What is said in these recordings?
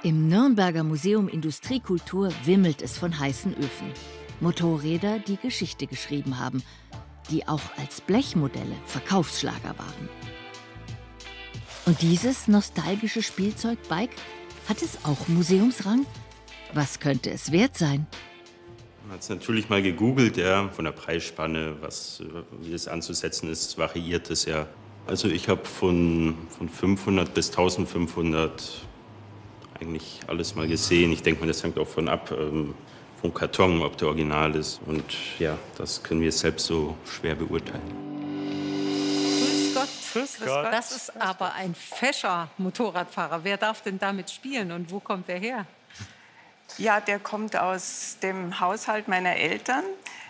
Im Nürnberger Museum Industriekultur wimmelt es von heißen Öfen. Motorräder, die Geschichte geschrieben haben, die auch als Blechmodelle Verkaufsschlager waren. Und dieses nostalgische Spielzeugbike, hat es auch Museumsrang? Was könnte es wert sein? Man hat es natürlich mal gegoogelt, ja, von der Preisspanne, wie es anzusetzen ist, variiert es ja. Also ich habe von 500 bis 1500 eigentlich alles mal gesehen. Ich denke mal, das hängt auch von ab, vom Karton, ob der original ist. Und ja, das können wir selbst so schwer beurteilen. Grüß Gott. Grüß Gott. Das ist aber ein fescher Motorradfahrer. Wer darf denn damit spielen und wo kommt der her? Ja, der kommt aus dem Haushalt meiner Eltern.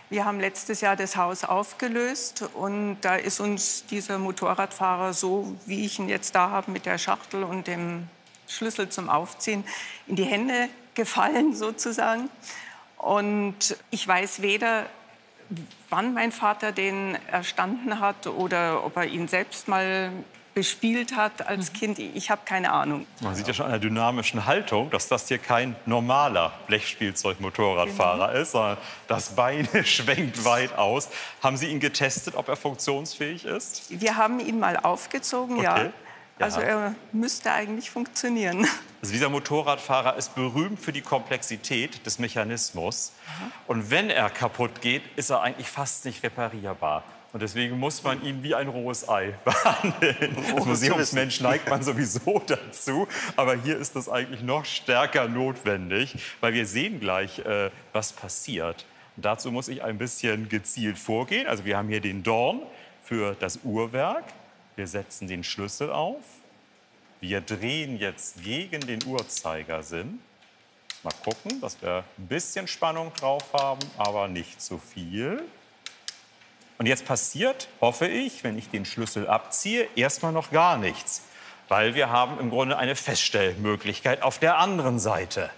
Wir haben letztes Jahr das Haus aufgelöst und da ist uns dieser Motorradfahrer so, wie ich ihn jetzt da habe, mit der Schachtel und dem Schlüssel zum Aufziehen, in die Hände gefallen sozusagen. Und ich weiß weder, wann mein Vater den erstanden hat oder ob er ihn selbst mal bespielt hat als Kind. Ich habe keine Ahnung. Man sieht ja schon an der dynamischen Haltung, dass das hier kein normaler Blechspielzeug-Motorradfahrer ist, sondern das Bein schwenkt weit aus. Haben Sie ihn getestet, ob er funktionsfähig ist? Wir haben ihn mal aufgezogen, Okay. ja. Also er müsste eigentlich funktionieren. Also dieser Motorradfahrer ist berühmt für die Komplexität des Mechanismus. Und wenn er kaputt geht, ist er eigentlich fast nicht reparierbar. Und deswegen muss man ihn wie ein rohes Ei behandeln. Als Museumsmensch neigt man sowieso dazu. Aber hier ist das eigentlich noch stärker notwendig, weil wir sehen gleich, was passiert. Und dazu muss ich ein bisschen gezielt vorgehen. Also wir haben hier den Dorn für das Uhrwerk. Wir setzen den Schlüssel auf. Wir drehen jetzt gegen den Uhrzeigersinn. Mal gucken, dass wir ein bisschen Spannung drauf haben, aber nicht zu viel. Und jetzt passiert, hoffe ich, wenn ich den Schlüssel abziehe, erstmal noch gar nichts. Weil wir haben im Grunde eine Feststellmöglichkeit auf der anderen Seite.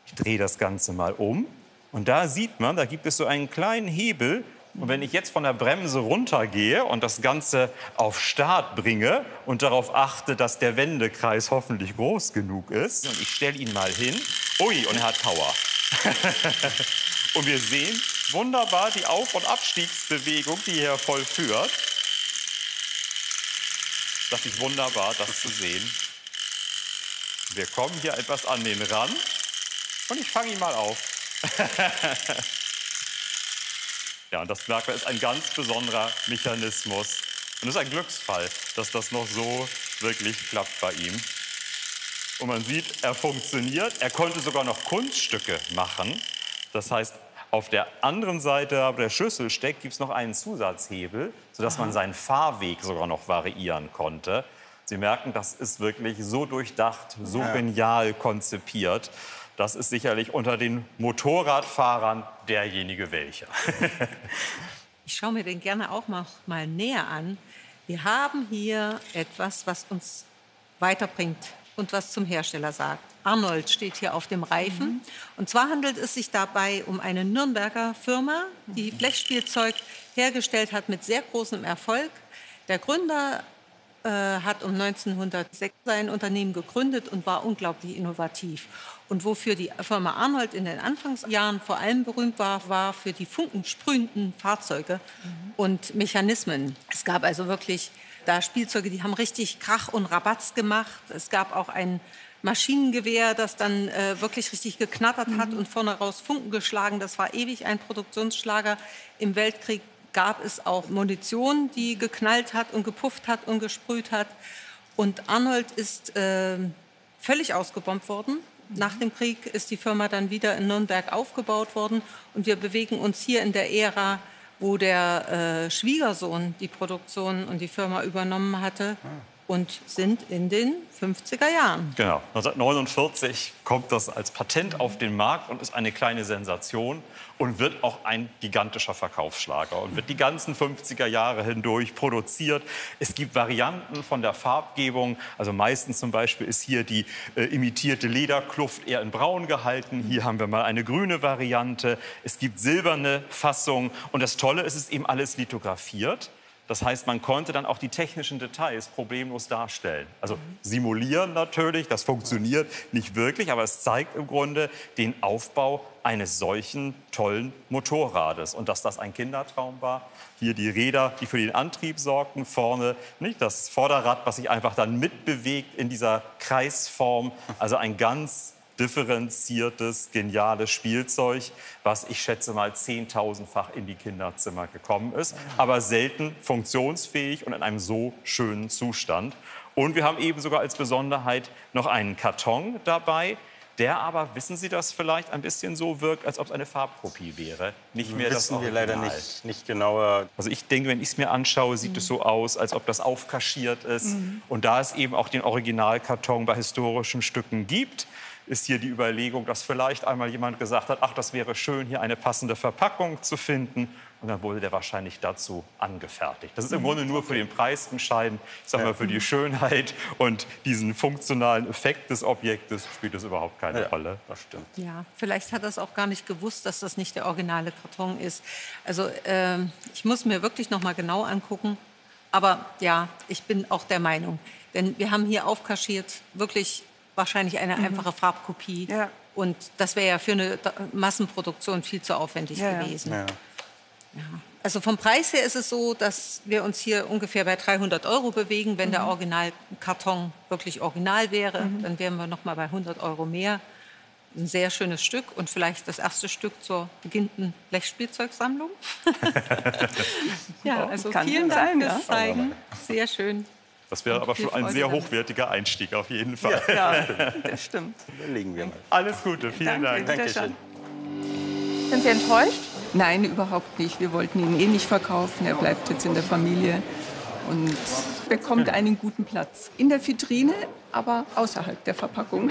Ich drehe das Ganze mal um. Und da sieht man, da gibt es so einen kleinen Hebel. Und wenn ich jetzt von der Bremse runtergehe und das Ganze auf Start bringe und darauf achte, dass der Wendekreis hoffentlich groß genug ist, und ich stelle ihn mal hin, ui, und er hat Power. Und wir sehen wunderbar die Auf- und Abstiegsbewegung, die hier vollführt. Das ist wunderbar, das zu sehen. Wir kommen hier etwas an den Rand und ich fange ihn mal auf. Ja, und das Werkzeug ist ein ganz besonderer Mechanismus. Und es ist ein Glücksfall, dass das noch so wirklich klappt bei ihm. Und man sieht, er funktioniert. Er konnte sogar noch Kunststücke machen. Das heißt, auf der anderen Seite, wo der Schlüssel steckt, gibt es noch einen Zusatzhebel, sodass man seinen Fahrweg sogar noch variieren konnte. Sie merken, das ist wirklich so durchdacht, so genial konzipiert. Das ist sicherlich unter den Motorradfahrern derjenige welcher. Ich schaue mir den gerne auch mal näher an. Wir haben hier etwas, was uns weiterbringt und was zum Hersteller sagt. Arnold steht hier auf dem Reifen. Und zwar handelt es sich dabei um eine Nürnberger Firma, die Blechspielzeug hergestellt hat mit sehr großem Erfolg. Der Gründer hat um 1906 sein Unternehmen gegründet und war unglaublich innovativ. Und wofür die Firma Arnold in den Anfangsjahren vor allem berühmt war, war für die funkensprühenden Fahrzeuge und Mechanismen. Es gab also wirklich da Spielzeuge, die haben richtig Krach und Rabatz gemacht. Es gab auch ein Maschinengewehr, das dann wirklich richtig geknattert hat und vorne raus Funken geschlagen. Das war ewig ein Produktionsschlager. Im Weltkrieg gab es auch Munition, die geknallt hat und gepufft hat und gesprüht hat. Und Arnold ist völlig ausgebombt worden. Nach dem Krieg ist die Firma dann wieder in Nürnberg aufgebaut worden. Und wir bewegen uns hier in der Ära, wo der Schwiegersohn die Produktion und die Firma übernommen hatte. Und sind in den 50er Jahren. Genau. 1949 kommt das als Patent auf den Markt und ist eine kleine Sensation und wird auch ein gigantischer Verkaufsschlager und wird die ganzen 50er Jahre hindurch produziert. Es gibt Varianten von der Farbgebung. Also meistens zum Beispiel ist hier die imitierte Lederkluft eher in braun gehalten. Hier haben wir mal eine grüne Variante. Es gibt silberne Fassungen. Und das Tolle ist, es ist eben alles lithografiert. Das heißt, man konnte dann auch die technischen Details problemlos darstellen. Also simulieren natürlich, das funktioniert nicht wirklich, aber es zeigt im Grunde den Aufbau eines solchen tollen Motorrades. Und dass das ein Kindertraum war. Hier die Räder, die für den Antrieb sorgten, vorne nicht das Vorderrad, was sich einfach dann mitbewegt in dieser Kreisform. Also ein ganz differenziertes, geniales Spielzeug, was ich schätze mal 10.000-fach in die Kinderzimmer gekommen ist, aber selten funktionsfähig und in einem so schönen Zustand. Und wir haben eben sogar als Besonderheit noch einen Karton dabei, der aber, wissen Sie das vielleicht, ein bisschen so wirkt, als ob es eine Farbkopie wäre. Nicht mehr das Wissen wir leider Original. nicht genauer. Also ich denke, wenn ich es mir anschaue, sieht es so aus, als ob das aufkaschiert ist. Und da es eben auch den Originalkarton bei historischen Stücken gibt, ist hier die Überlegung, dass vielleicht einmal jemand gesagt hat, ach, das wäre schön, hier eine passende Verpackung zu finden. Und dann wurde der wahrscheinlich dazu angefertigt. Das ist im Grunde nur für den Preis entscheidend. Ich sage mal, für die Schönheit und diesen funktionalen Effekt des Objektes spielt es überhaupt keine Rolle. Das stimmt. Ja, vielleicht hat er es auch gar nicht gewusst, dass das nicht der originale Karton ist. Also ich muss mir wirklich noch mal genau angucken. Aber ja, ich bin auch der Meinung. Denn wir haben hier aufkaschiert wirklich wahrscheinlich eine einfache Farbkopie. Ja. Und das wäre ja für eine Massenproduktion viel zu aufwendig gewesen. Ja. Ja. Also vom Preis her ist es so, dass wir uns hier ungefähr bei 300 € bewegen. Wenn der Originalkarton wirklich original wäre, dann wären wir noch mal bei 100 € mehr. Ein sehr schönes Stück und vielleicht das erste Stück zur beginnenden Blechspielzeugsammlung. Ja, also Kann vielen sein, Dank fürs ja. Zeigen. Sehr schön. Das wäre aber schon ein Freude sehr damit. hochwertiger Einstieg auf jeden Fall. Ja, das stimmt. Überlegen wir mal. Alles Gute, vielen Dank. Dankeschön. Sind Sie enttäuscht? Nein, überhaupt nicht. Wir wollten ihn eh nicht verkaufen. Er bleibt jetzt in der Familie und bekommt einen guten Platz. In der Vitrine, aber außerhalb der Verpackung.